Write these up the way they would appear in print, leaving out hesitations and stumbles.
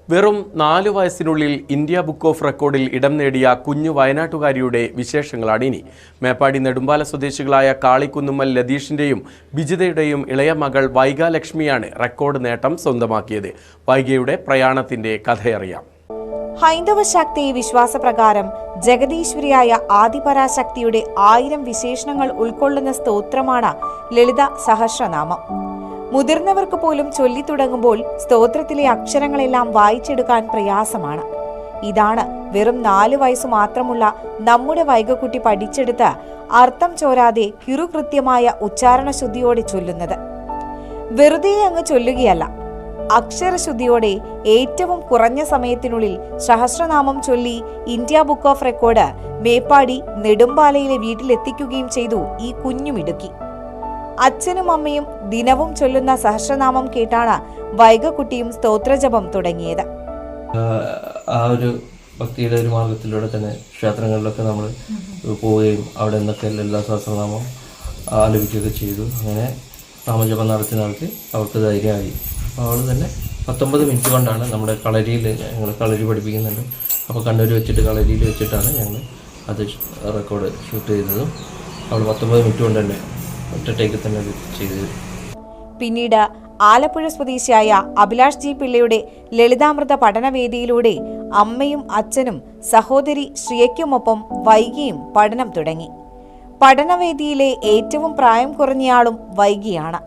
വെറും 4 വയസ്സിനുള്ളിൽ India book of റെക്കോർഡിൽ ഇടം നേടിയ കുഞ്ഞു വയനാട്ടുകാരിയുടെ വിശേഷങ്ങളാണ് ഇനി. മേപ്പാടി നെടുമ്പാല സ്വദേശികളായ കാളിക്കുന്നുമ്മൽ ലതീഷിന്റെയും ബിജിതയുടെയും ഇളയ മകൾ വൈഗ ലക്ഷ്മിയാണ് റെക്കോർഡ് നേട്ടം സ്വന്തമാക്കിയത്. വൈഗയുടെ പ്രയാണത്തിന്റെ കഥയറിയാം. ഹൈന്ദവ ശക്തി വിശ്വാസപ്രകാരം ജഗദീശ്വരിയായ ആദിപരാശക്തിയുടെ 1000 വിശേഷണങ്ങൾ ഉൾക്കൊള്ളുന്ന സ്തോത്രമാണ് ലളിത സഹസ്രനാമം. മുതിർന്നവർക്ക് പോലും ചൊല്ലിത്തുടങ്ങുമ്പോൾ സ്തോത്രത്തിലെ അക്ഷരങ്ങളെല്ലാം വായിച്ചെടുക്കാൻ പ്രയാസമാണ്. ഇതാണ് വെറും 4 വയസ്സു മാത്രമുള്ള നമ്മുടെ വൈഗക്കുട്ടി പഠിച്ചെടുത്ത് അർത്ഥം ചോരാതെ കിറുകൃത്യമായ ഉച്ചാരണശുദ്ധിയോടെ ചൊല്ലുന്നത്. വെറുതെ അങ്ങ് ചൊല്ലുകയല്ല, അക്ഷരശുദ്ധിയോടെ ഏറ്റവും കുറഞ്ഞ സമയത്തിനുള്ളിൽ സഹസ്രനാമം ചൊല്ലി India book of record Meppadi നെടുമ്പാലയിലെ വീട്ടിലെത്തിക്കുകയും ചെയ്തു ഈ കുഞ്ഞുമിടുക്കി. അച്ഛനും അമ്മയും ദിനവും ചൊല്ലുന്ന സഹസ്രനാമം കേട്ടാണ് വൈഗക്കുട്ടിയും സ്തോത്രജപം തുടങ്ങിയത്. ആ ഒരു ഭക്തിയുടെ ഒരു മാർഗത്തിലൂടെ തന്നെ ക്ഷേത്രങ്ങളിലൊക്കെ നമ്മൾ പോവുകയും അവിടെ നിന്നൊക്കെ എല്ലാ സഹസ്രനാമം ആലപിക്കുകയൊക്കെ ചെയ്തു. അങ്ങനെ നാമജപം നടത്തി അവർക്ക് ധൈര്യമായി. അപ്പോൾ അവൾ തന്നെ 19 മിനിറ്റ് കൊണ്ടാണ് നമ്മുടെ കളരിയിൽ, ഞങ്ങൾ കളരി പഠിപ്പിക്കുന്നുണ്ട്, അപ്പോൾ കണ്ണൂർ വെച്ചിട്ട് കളരിയിൽ വെച്ചിട്ടാണ് ഞങ്ങൾ അത് റെക്കോർഡ് ഷൂട്ട് ചെയ്തതും. അവൾ 19 മിനിറ്റ് കൊണ്ട് തന്നെ ഒറ്റ തന്നെ ചെയ്തത്. പിന്നീട് ആലപ്പുഴ സ്വദേശിയായ അഭിലാഷ് ജി പിള്ളയുടെ ലളിതാമൃത പഠനവേദിയിലൂടെ അമ്മയും അച്ഛനും സഹോദരി ശ്രീയയ്ക്കുമൊപ്പം വൈഗിയും പഠനം തുടങ്ങി. പഠനവേദിയിലെ ഏറ്റവും പ്രായം കുറഞ്ഞയാളും വൈഗിയാണ്.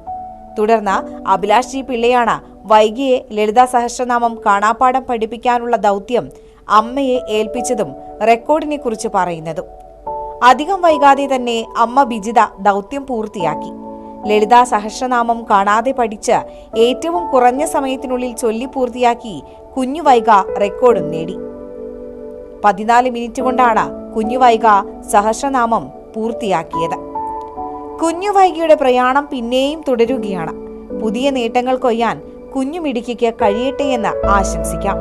തുടർന്ന് അഭിലാഷ് ജി പിള്ളയാണ് വൈഗിയെ ലളിതാ സഹസ്രനാമം കാണാപ്പാഠം പഠിപ്പിക്കാനുള്ള ദൗത്യം അമ്മയെ ഏൽപ്പിച്ചതും റെക്കോർഡിനെ കുറിച്ച് പറയുന്നതും. അധികം വൈകാതെ തന്നെ അമ്മ ബിജിത ദൗത്യം പൂർത്തിയാക്കി. ലളിതാ സഹസ്രനാമം കാണാതെ പഠിച്ച് ഏറ്റവും കുറഞ്ഞ സമയത്തിനുള്ളിൽ ചൊല്ലി പൂർത്തിയാക്കി കുഞ്ഞു വൈഗ റെക്കോർഡും നേടി. 14 മിനിറ്റ് കൊണ്ടാണ് കുഞ്ഞു വൈഗ സഹസ്രനാമം പൂർത്തിയാക്കിയത്. കുഞ്ഞു വൈഗയുടെ പ്രയാണം പിന്നെയും തുടരുകയാണ്. പുതിയ നേട്ടങ്ങൾ കൊയ്യാൻ കുഞ്ഞുമിടുക്കിക്ക് കഴിയട്ടെ എന്ന് ആശംസിക്കാം.